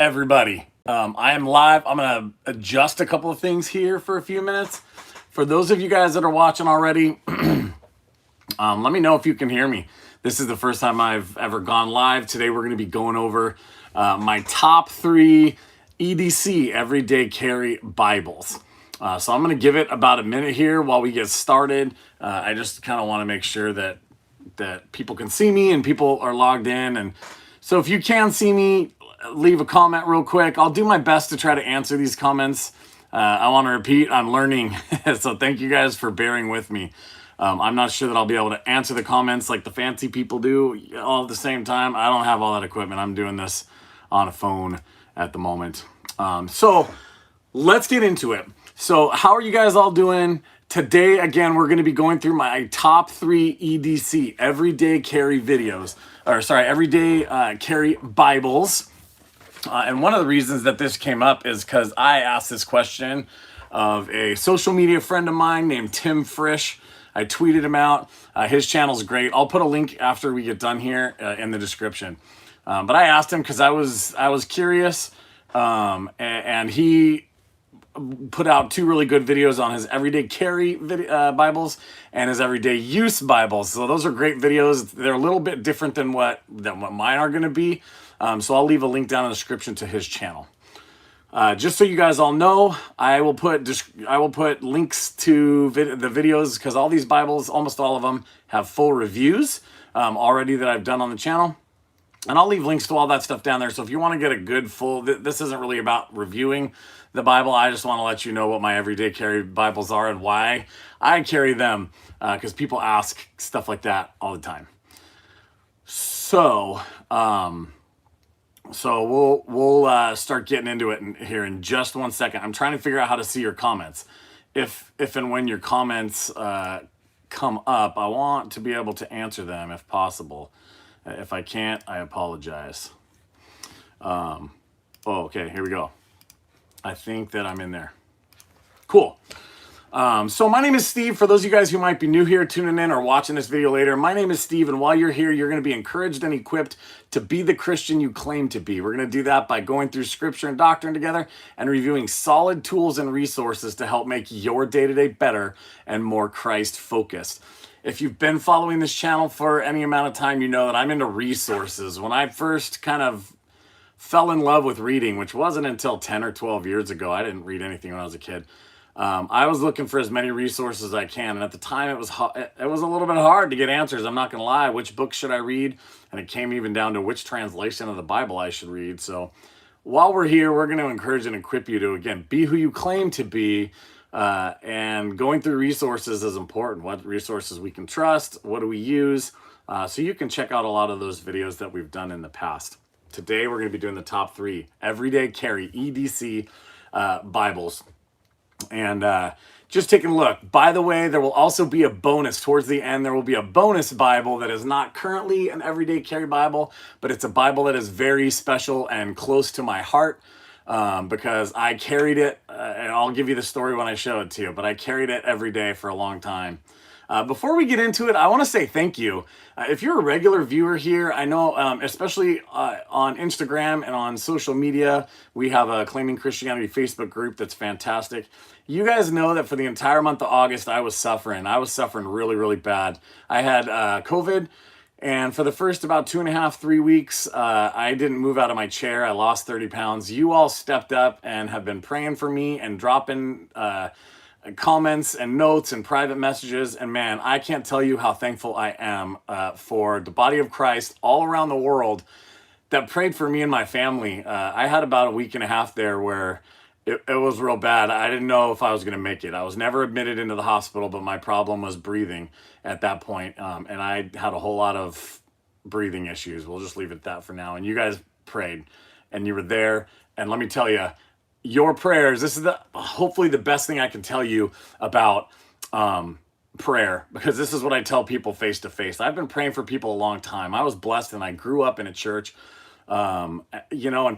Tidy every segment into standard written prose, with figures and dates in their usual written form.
everybody. I am live. I'm going to adjust a couple of things here for a few minutes. For those of you guys that are watching already, let me know if you can hear me. This is the first time I've ever gone live. Today we're going to be going over my top 3 EDC Everyday Carry Bibles. So I'm going to give it about a minute here while we get started. I just kind of want to make sure that people can see me and people are logged in. And so if you can see me, leave a comment real quick. I'll do my best to try to answer these comments. I want to repeat, I'm learning. So thank you guys for bearing with me. I'm not sure that I'll be able to answer the comments like the fancy people do all at the same time. I don't have all that equipment. I'm doing this on a phone at the moment. So let's get into it. So how are you guys all doing? Today, again, we're going to be going through my top 3 EDC, Everyday Carry videos, Everyday Carry Bibles. And one of the reasons that this came up is because I asked this question of a social media friend of mine named Tim Frisch. I tweeted him out. His channel's great. I'll put a link after we get done here in the description. But I asked him because I was curious, and he put out 2 really good videos on his Everyday Carry Bibles and his Everyday Use Bibles. So those are great videos. They're a little bit different than what mine are going to be. So I'll leave a link down in the description to his channel. Just so you guys all know, I will put links to the videos because all these Bibles, almost all of them, have full reviews already that I've done on the channel. And I'll leave links to all that stuff down there. So if you want to get a good full, this isn't really about reviewing the Bible. I just want to let you know what my Everyday Carry Bibles are and why I carry them, because people ask stuff like that all the time. So, we'll start getting into it here in just one second. I'm trying to figure out how to see your comments. If and when your comments come up, I want to be able to answer them if possible. If I can't, I apologize. Okay, here we go. I think that I'm in there. Cool. So my name is Steve. For those of you guys who might be new here, tuning in or watching this video later, my name is Steve, and while you're here, you're going to be encouraged and equipped to be the Christian you claim to be. We're going to do that by going through scripture and doctrine together and reviewing solid tools and resources to help make your day-to-day better and more Christ-focused. If you've been following this channel for any amount of time, you know that I'm into resources. When I first kind of fell in love with reading, which wasn't until 10 or 12 years ago, I didn't read anything when I was a kid. I was looking for as many resources as I can, and at the time it was a little bit hard to get answers. I'm not gonna lie. Which book should I read? And it came even down to which translation of the Bible I should read. So while we're here, we're going to encourage and equip you to, again, be who you claim to be, and going through resources is important. What resources we can trust, what do we use, so you can check out a lot of those videos that we've done in the past. Today we're going to be doing the top 3 Everyday Carry EDC Bibles. And just taking a look. By the way, there will also be a bonus towards the end. There will be a bonus Bible that is not currently an Everyday Carry Bible, but it's a Bible that is very special and close to my heart, because I carried it, and I'll give you the story when I show it to you, but I carried it every day for a long time. Before we get into it, I want to say thank you. If you're a regular viewer here, I know, especially on Instagram and on social media, we have a Claiming Christianity Facebook group that's fantastic. You guys know that for the entire month of August, I was suffering. I was suffering really, really bad. I had COVID, and for the first about 2.5, 3 weeks, I didn't move out of my chair. I lost 30 pounds. You all stepped up and have been praying for me and dropping comments and notes and private messages, and man, I can't tell you how thankful I am for the body of Christ all around the world that prayed for me and my family. I had about a 1.5 weeks there where it was real bad. I didn't know if I was going to make it. I was never admitted into the hospital, but my problem was breathing at that point, and I had a whole lot of breathing issues. We'll just leave it at that for now. And you guys prayed, and you were there, and let me tell you, your prayers, this is hopefully the best thing I can tell you about prayer, because this is what I tell people face to face. I've been praying for people a long time. I was blessed and I grew up in a church, and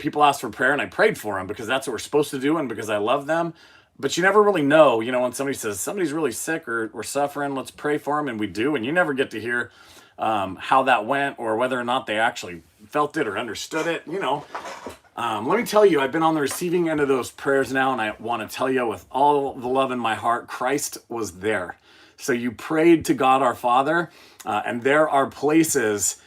people asked for prayer and I prayed for them because that's what we're supposed to do and because I love them. But you never really know, when somebody says somebody's really sick or suffering, let's pray for them, and we do, and you never get to hear how that went or whether or not they actually felt it or understood it. Let me tell you, I've been on the receiving end of those prayers now, and I want to tell you with all the love in my heart, Christ was there. So you prayed to God our Father, and there are places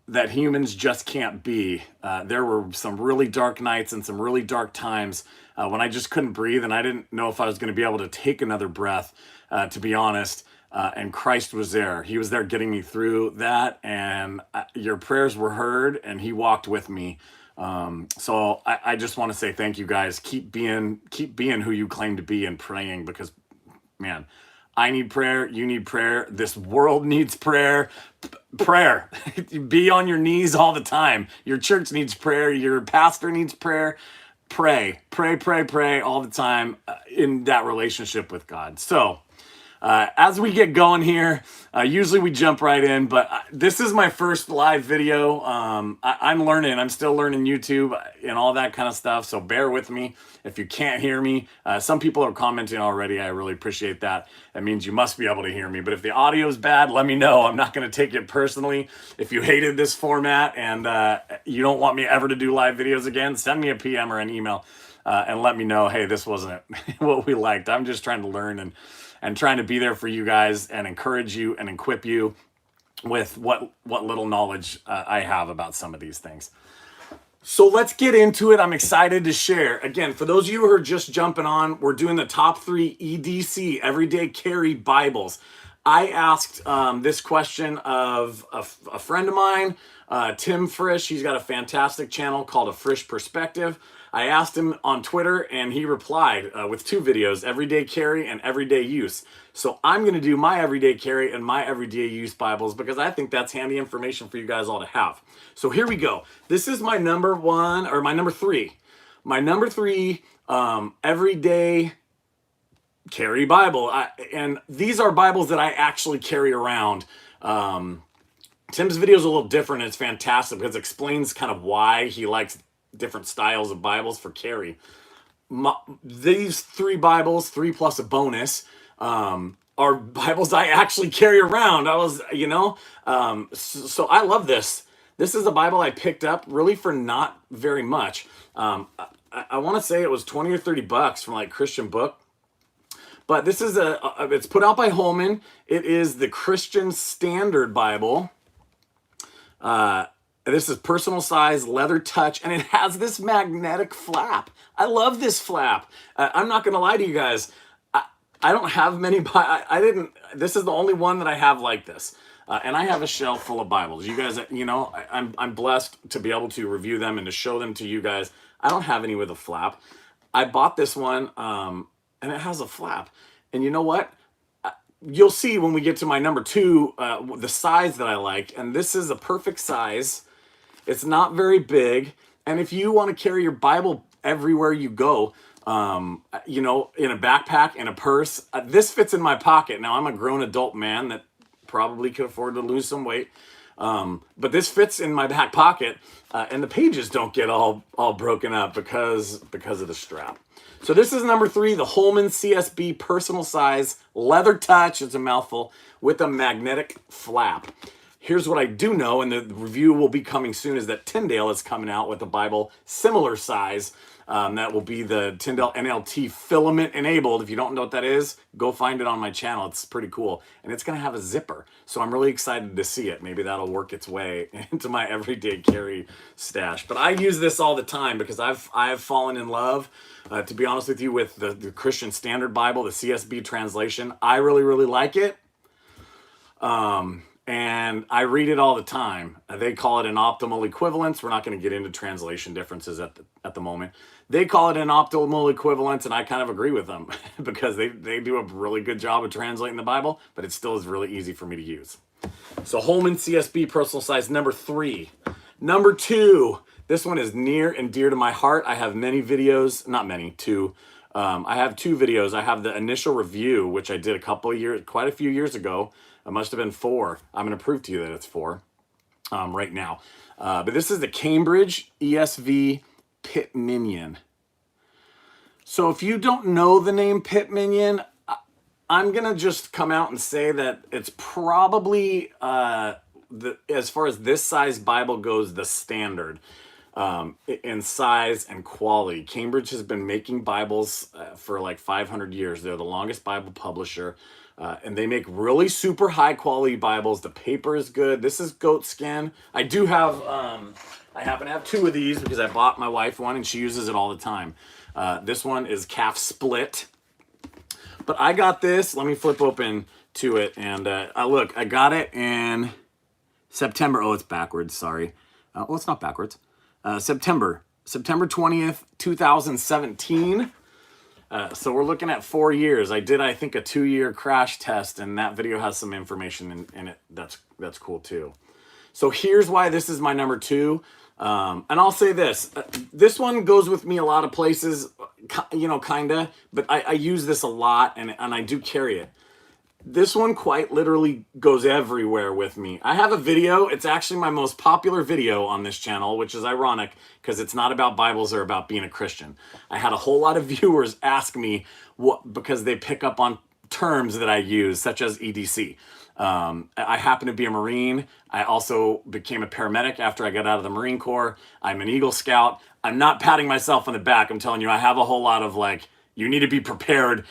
that humans just can't be. There were some really dark nights and some really dark times when I just couldn't breathe, and I didn't know if I was going to be able to take another breath, to be honest. And Christ was there. He was there getting me through that, and your prayers were heard, and he walked with me. So I just want to say thank you guys. Keep being who you claim to be and praying, because man, I need prayer. You need prayer. This world needs prayer. Prayer. Be on your knees all the time. Your church needs prayer. Your pastor needs prayer. Pray all the time in that relationship with God. So, as we get going here, usually we jump right in, but this is my first live video. I'm learning. I'm still learning YouTube and all that kind of stuff, so bear with me if you can't hear me. Some people are commenting already. I really appreciate that. That means you must be able to hear me, but if the audio is bad, let me know. I'm not going to take it personally. If you hated this format and you don't want me ever to do live videos again, send me a PM or an email and let me know, hey, this wasn't what we liked. I'm just trying to learn and trying to be there for you guys and encourage you and equip you with what little knowledge I have about some of these things. So let's get into it. I'm excited to share. Again, for those of you who are just jumping on, we're doing the top 3 EDC, Everyday Carry Bibles. I asked this question of a friend of mine, Tim Frisch. He's got a fantastic channel called A Frisch Perspective. I asked him on Twitter, and he replied with 2 videos, Everyday Carry and Everyday Use. So I'm going to do my Everyday Carry and my Everyday Use Bibles because I think that's handy information for you guys all to have. So here we go. This is my number 3. My number 3 Everyday Carry Bible. And these are Bibles that I actually carry around. Tim's video is a little different. It's fantastic because it explains kind of why he likes different styles of Bibles for carry. These 3 Bibles, 3 plus a bonus, are Bibles I actually carry around. So I love this. This is a Bible I picked up really for not very much. I want to say it was 20 or 30 bucks from like Christian Book. But this is it's put out by Holman. It is the Christian Standard Bible. This is personal size, leather touch, and it has this magnetic flap. I love this flap. I'm not going to lie to you guys. I don't have many. This is the only one that I have like this. And I have a shelf full of Bibles. You guys, I'm blessed to be able to review them and to show them to you guys. I don't have any with a flap. I bought this one, and it has a flap. And you know what? You'll see when we get to my number 2, the size that I like. And this is a perfect size. It's not very big. And if you want to carry your Bible everywhere you go, in a backpack, in a purse, this fits in my pocket. Now, I'm a grown adult man that probably could afford to lose some weight. But this fits in my back pocket, and the pages don't get all broken up because of the strap. So this is number 3, the Holman CSB personal size, leather touch, it's a mouthful, with a magnetic flap. Here's what I do know, and the review will be coming soon, is that Tyndale is coming out with a Bible similar size. That will be the Tyndale NLT filament enabled. If you don't know what that is, go find it on my channel. It's pretty cool. And it's going to have a zipper. So I'm really excited to see it. Maybe that'll work its way into my everyday carry stash. But I use this all the time because I've fallen in love, to be honest with you, with the Christian Standard Bible, the CSB translation. I really, really like it. And I read it all the time. They call it an optimal equivalence. We're not going to get into translation differences at the moment. They call it an optimal equivalence, and I kind of agree with them because they do a really good job of translating the Bible, but it still is really easy for me to use. So Holman CSB personal size, number 3. Number 2, this one is near and dear to my heart. I have many videos, not many, 2. I have 2 videos. I have the initial review, which I did quite a few years ago. It must have been 4. I'm going to prove to you that it's 4 right now. But this is the Cambridge ESV Pit Minion. So if you don't know the name Pit Minion, I'm going to just come out and say that it's probably, as far as this size Bible goes, the standard. in size and quality. Cambridge has been making Bibles for like 500 years. They're the longest Bible publisher. And they make really super high quality Bibles. The paper is good. This is goat skin. I do have, I happen to have two of these because I bought my wife one and she uses it all the time. This one is calf split. But I got this. Let me flip open to it. And look, I got it in September. Oh, it's backwards. Sorry. Oh, it's not backwards. September 20th, 2017. So we're looking at 4 years. I did, I think, a 2-year crash test, and that video has some information in it. That's cool too. So here's why this is my number 2. And I'll say this. This one goes with me a lot of places, you know, kinda, but I use this a lot, and I do carry it. This one quite literally goes everywhere with me. I have a video. It's actually my most popular video on this channel, which is ironic because it's not about Bibles or about being a Christian. I had a whole lot of viewers ask me because they pick up on terms that I use, such as EDC. I happen to be a Marine. I also became a paramedic after I got out of the Marine Corps. I'm an Eagle Scout. I'm not patting myself on the back. I'm telling you, I have a whole lot of like, you need to be prepared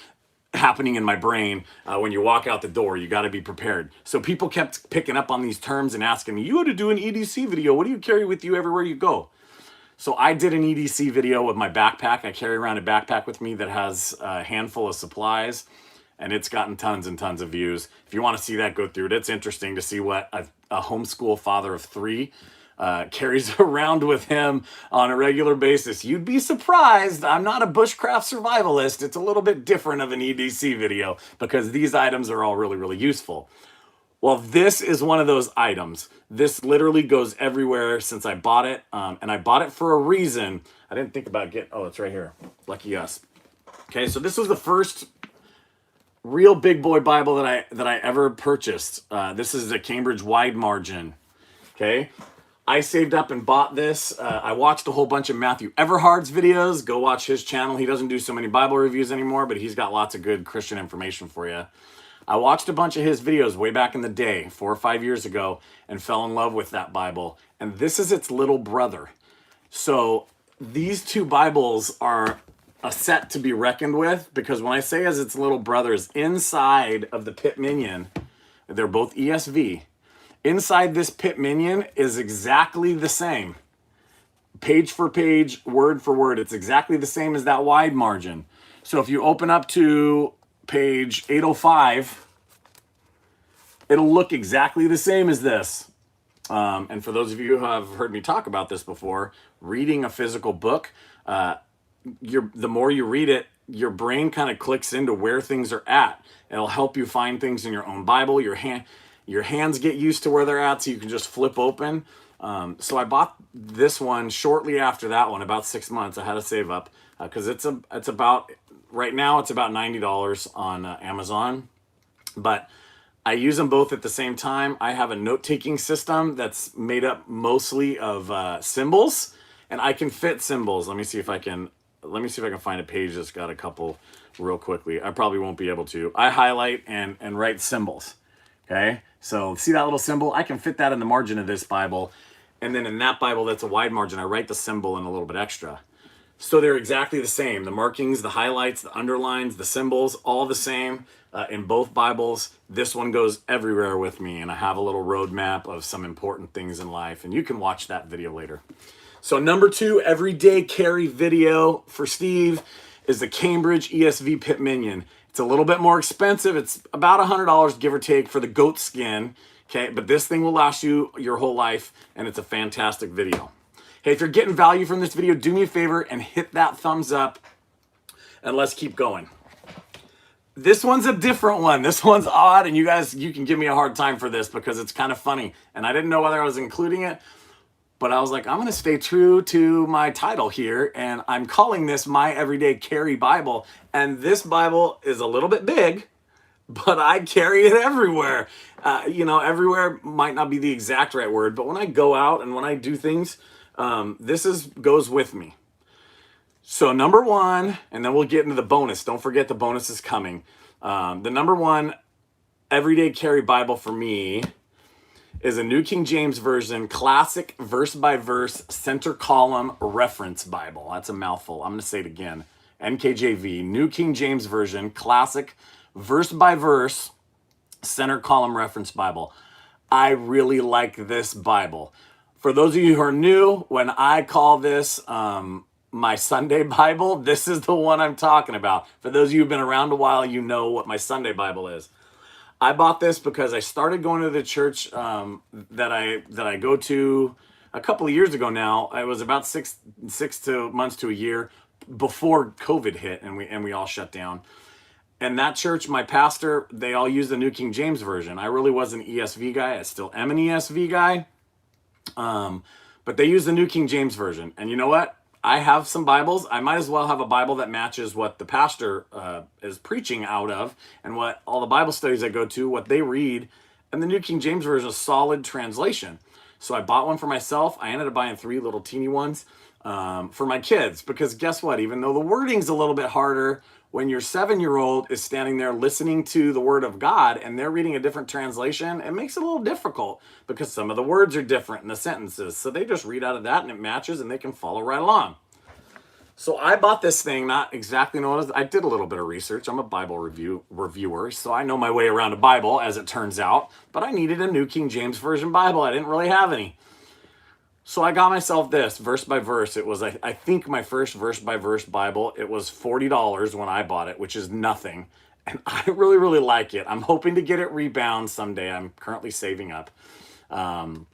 happening in my brain when you walk out the door. You got to be prepared. So people kept picking up on these terms and asking me, you ought to do an EDC video. What do you carry with you everywhere you go? So I did an EDC video with my backpack. I carry around a backpack with me that has a handful of supplies, and it's gotten tons and tons of views. If you want to see that, go through it. It's interesting to see what a homeschool father of 3 carries around with him on a regular basis. You'd be surprised. I'm not a bushcraft survivalist. It's a little bit different of an EDC video because these items are all really, really useful. Well, this is one of those items. This literally goes everywhere since I bought it. And I bought it for a reason. I didn't think about getting, oh, it's right here. Lucky us. Okay, so this was the first real big boy Bible that I ever purchased. This is the Cambridge wide margin. Okay. I saved up and bought this. I watched a whole bunch of Matthew Everhard's videos. Go watch his channel. He doesn't do so many Bible reviews anymore, but he's got lots of good Christian information for you. I watched a bunch of his videos way back in the day, 4 or 5 years ago, and fell in love with that Bible. And this is its little brother. So these two Bibles are a set to be reckoned with, because when I say as its little brothers, inside of the Pit Minion, they're both ESV. Inside this Pit Minion is exactly the same. Page for page, word for word. It's exactly the same as that wide margin. So if you open up to page 805, it'll look exactly the same as this. And for those of you who have heard me talk about this before, reading a physical book, the more you read it, your brain kind of clicks into where things are at. It'll help you find things in your own Bible. Your hands get used to where they're at, so you can just flip open. So I bought this one shortly after that one, about 6 months. I had to save up because it's about, right now it's about $90 on Amazon. But I use them both at the same time. I have a note-taking system that's made up mostly of symbols, and I can fit symbols. Let me see if I can find a page that's got a couple real quickly. I probably won't be able to. I highlight and write symbols. Okay, so see that little symbol? I can fit that in the margin of this Bible. And then in that Bible that's a wide margin, I write the symbol in a little bit extra. So they're exactly the same. The markings, the highlights, the underlines, the symbols, all the same in both Bibles. This one goes everywhere with me, and I have a little roadmap of some important things in life, and you can watch that video later. So number 2 everyday carry video for Steve is the Cambridge ESV Pit Minion. It's a little bit more expensive. It's about $100, give or take, for the goat skin. Okay, but this thing will last you your whole life, and it's a fantastic video. Hey, if you're getting value from this video, do me a favor and hit that thumbs up, and let's keep going. This one's a different one. This one's odd, and you can give me a hard time for this because it's kind of funny, and I didn't know whether I was including it, but I was like, I'm going to stay true to my title here, and I'm calling this My Everyday Carry Bible. And this Bible is a little bit big, but I carry it everywhere. Everywhere might not be the exact right word, but when I go out and when I do things, this goes with me. So number 1, and then we'll get into the bonus. Don't forget the bonus is coming. The number 1 everyday carry Bible for me is a New King James Version, classic verse-by-verse center column reference Bible. That's a mouthful. I'm going to say it again. NKJV, New King James Version, classic verse-by-verse center column reference Bible. I really like this Bible. For those of you who are new, when I call this my Sunday Bible, this is the one I'm talking about. For those of you who've been around a while, you know what my Sunday Bible is. I bought this because I started going to the church that I go to a couple of years ago now. I was about six months to a year before COVID hit and we all shut down. And that church, my pastor, they all use the New King James Version. I really was an ESV guy. I still am an ESV guy. But they use the New King James Version. And you know what? I have some Bibles. I might as well have a Bible that matches what the pastor is preaching out of and what all the Bible studies I go to, what they read. And the New King James Version is a solid translation. So I bought one for myself. I ended up buying 3 little teeny ones for my kids. Because guess what? Even though the wording's a little bit harder, when your 7-year-old is standing there listening to the Word of God and they're reading a different translation, it makes it a little difficult because some of the words are different in the sentences. So they just read out of that and it matches and they can follow right along. So I bought this thing, not exactly knowing what it is. I did a little bit of research. I'm a Bible reviewer, so I know my way around a Bible, as it turns out. But I needed a New King James Version Bible. I didn't really have any. So I got myself this, verse by verse. It was, I think, my first verse by verse Bible. It was $40 when I bought it, which is nothing. And I really, really like it. I'm hoping to get it rebound someday. I'm currently saving up. I'd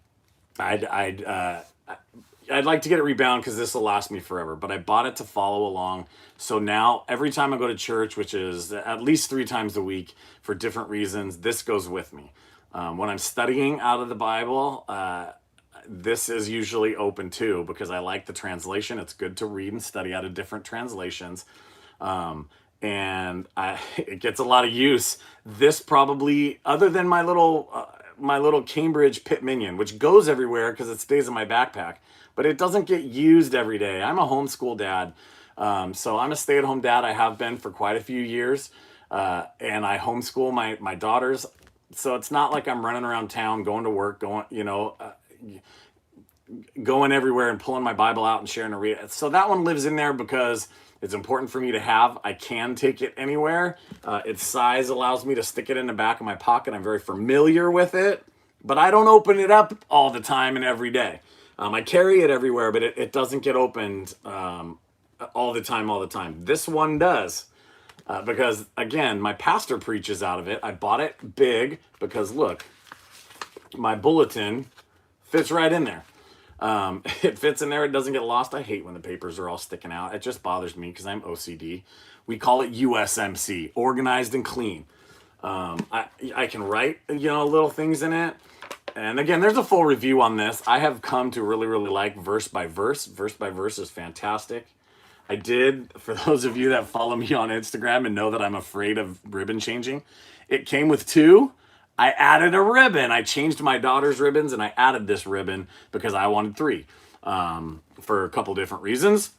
like to get it rebound because this will last me forever. But I bought it to follow along. So now every time I go to church, which is at least 3 times a week for different reasons, this goes with me. When I'm studying out of the Bible, this is usually open too because I like the translation. It's good to read and study out of different translations. And it gets a lot of use. This probably, other than my little Cambridge Pit Minion, which goes everywhere because it stays in my backpack, but it doesn't get used every day. I'm a homeschool dad. So I'm a stay-at-home dad. I have been for quite a few years. And I homeschool my daughters. So it's not like I'm running around town, going to work, going everywhere and pulling my Bible out and sharing a read. So that one lives in there because it's important for me to have. I can take it anywhere. Its size allows me to stick it in the back of my pocket. I'm very familiar with it, but I don't open it up all the time and every day. I carry it everywhere, but it doesn't get opened all the time. This one does. Because again, my pastor preaches out of it. I bought it big because look, my bulletin fits right in there. It fits in there. It doesn't get lost. I hate when the papers are all sticking out. It just bothers me because I'm OCD. We call it USMC, organized and clean. I can write, little things in it. And again, there's a full review on this. I have come to really, really like verse by verse. Verse by verse is fantastic. I did, for those of you that follow me on Instagram and know that I'm afraid of ribbon changing, it came with 2. I added a ribbon. I changed my daughter's ribbons and I added this ribbon because I wanted 3 for a couple different reasons.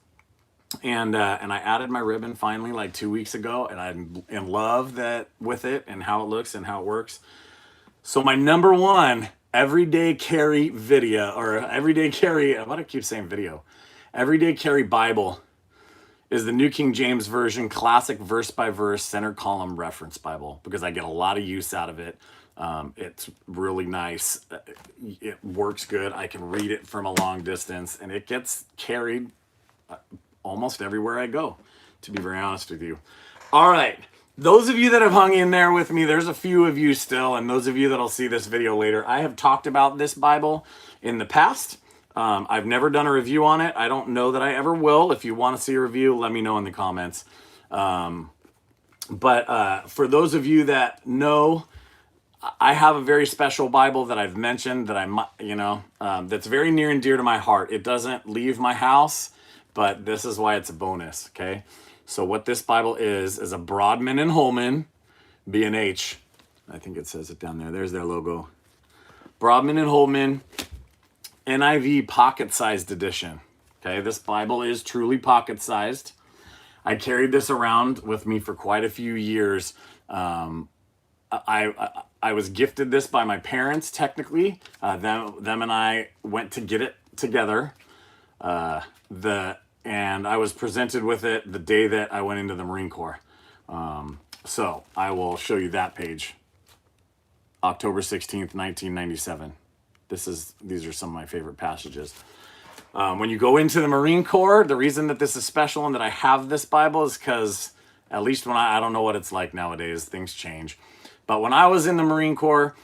And I added my ribbon finally like 2 weeks ago, and I'm in love with it and how it looks and how it works. So my number 1 everyday carry video, or everyday carry, why do I keep saying video? Everyday carry Bible is the New King James Version, classic verse by verse center column reference Bible, because I get a lot of use out of it. It's really nice. It works good. I can read it from a long distance, and it gets carried almost everywhere I go, to be very honest with you. All right. Those of you that have hung in there with me, there's a few of you still, and those of you that'll see this video later, I have talked about this Bible in the past. I've never done a review on it. I don't know that I ever will. If you want to see a review, let me know in the comments. But for those of you that know, I have a very special Bible that I've mentioned that that's very near and dear to my heart. It doesn't leave my house, but this is why it's a bonus, okay? So what this Bible is a Broadman and Holman, B&H. I think it says it down there. There's their logo. Broadman and Holman, NIV pocket-sized edition. Okay, this Bible is truly pocket-sized. I carried this around with me for quite a few years. I was gifted this by my parents, technically. Them and I went to get it together. And I was presented with it the day that I went into the Marine Corps. So I will show you that page. October 16th, 1997. These are some of my favorite passages. When you go into the Marine Corps, the reason that this is special and that I have this Bible is because, at least when I don't know what it's like nowadays, things change. But when I was in the Marine Corps,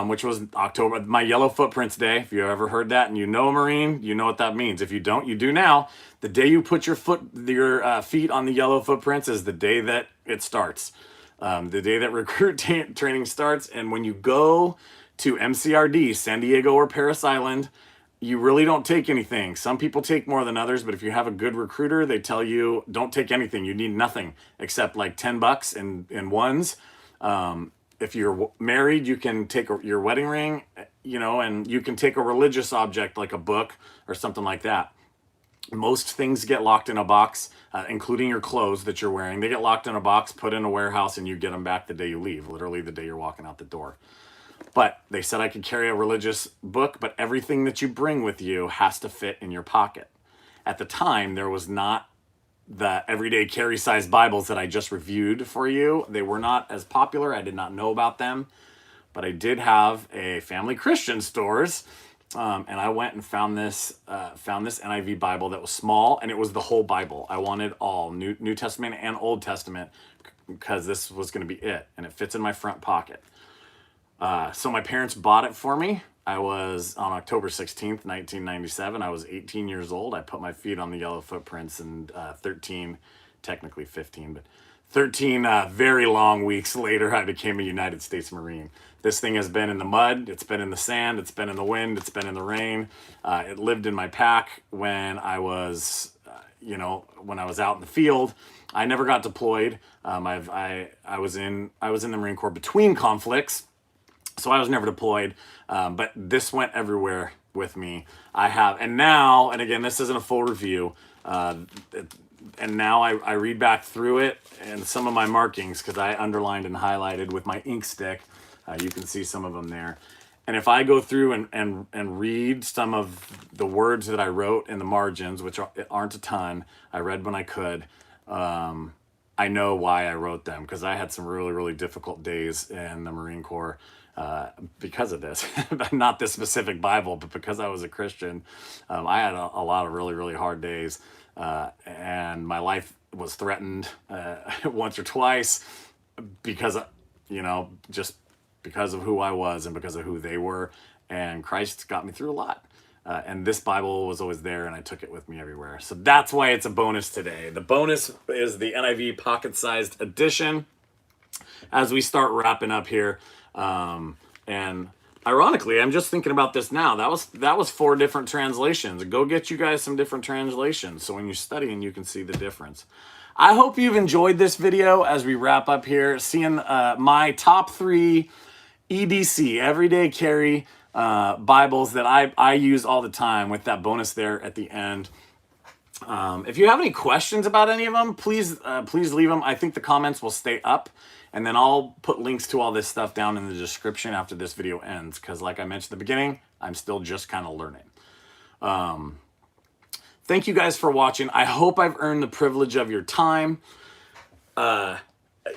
which was October, my Yellow Footprints Day, if you ever heard that and you know a Marine, you know what that means. If you don't, you do now. The day you put your feet on the Yellow Footprints is the day that it starts. The day that recruit training starts. And when you go to MCRD, San Diego or Parris Island, you really don't take anything. Some people take more than others, but if you have a good recruiter, they tell you don't take anything. You need nothing except like $10 in ones. If you're married, you can take your wedding ring, and you can take a religious object like a book or something like that. Most things get locked in a box, including your clothes that you're wearing. They get locked in a box, put in a warehouse, and you get them back the day you leave, literally the day you're walking out the door. But they said I could carry a religious book, but everything that you bring with you has to fit in your pocket. At the time, there was not the everyday carry size Bibles that I just reviewed for you. They were not as popular. I did not know about them, but I did have a family Christian stores. And I went and found this NIV Bible that was small, and it was the whole Bible. I wanted all New Testament and Old Testament because this was going to be it, and it fits in my front pocket. So my parents bought it for me. I was on October 16th, 1997. I was 18 years old. I put my feet on the Yellow Footprints, and 13, technically 15, but 13 very long weeks later, I became a United States Marine. This thing has been in the mud. It's been in the sand. It's been in the wind. It's been in the rain. It lived in my pack when I was, when I was out in the field. I never got deployed. I was in the Marine Corps between conflicts. So I was never deployed, but this went everywhere with me. And again, this isn't a full review, and now I read back through it and some of my markings, because I underlined and highlighted with my ink stick. You can see some of them there. And if I go through and read some of the words that I wrote in the margins, which aren't a ton, I read when I could, I know why I wrote them, because I had some really, really difficult days in the Marine Corps. Because of this, not this specific Bible, but because I was a Christian, I had a lot of really, really hard days, and my life was threatened once or twice because, just because of who I was and because of who they were, and Christ got me through a lot. And this Bible was always there, and I took it with me everywhere. So that's why it's a bonus today. The bonus is the NIV pocket-sized edition. As we start wrapping up here, and ironically, I'm just thinking about this now. That was 4 different translations. Go get you guys some different translations, so when you're studying, you can see the difference. I hope you've enjoyed this video as we wrap up here, seeing my top 3 EDC, Everyday Carry Bibles that I use all the time, with that bonus there at the end. If you have any questions about any of them, please leave them. I think the comments will stay up, and then I'll put links to all this stuff down in the description after this video ends, because like I mentioned at the beginning, I'm still just kind of learning. Thank you guys for watching. I hope I've earned the privilege of your time.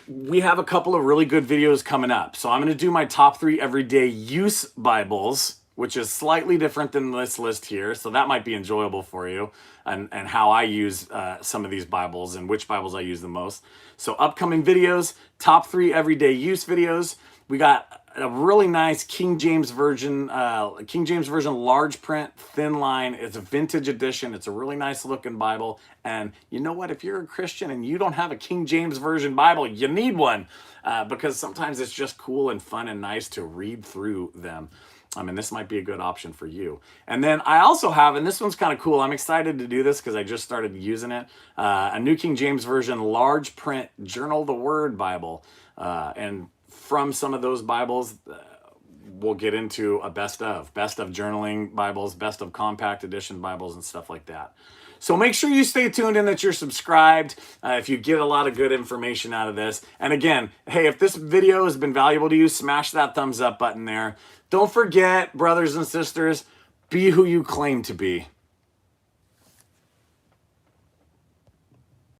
We have a couple of really good videos coming up. So I'm going to do my top 3 everyday use Bibles, which is slightly different than this list here. So that might be enjoyable for you, and how I use some of these Bibles and which Bibles I use the most. So upcoming videos, top 3 everyday use videos. We got a really nice King James Version large print, thin line. It's a vintage edition. It's a really nice looking Bible. And you know what? If you're a Christian and you don't have a King James Version Bible, you need one, because sometimes it's just cool and fun and nice to read through them. This might be a good option for you. And then I also have, and this one's kind of cool, I'm excited to do this because I just started using it, a New King James Version large print Journal the Word Bible. And from some of those Bibles, we'll get into a best of journaling Bibles, best of compact edition Bibles, and stuff like that. So make sure you stay tuned and that you're subscribed if you get a lot of good information out of this. And again, hey, if this video has been valuable to you, smash that thumbs up button there. Don't forget, brothers and sisters, be who you claim to be.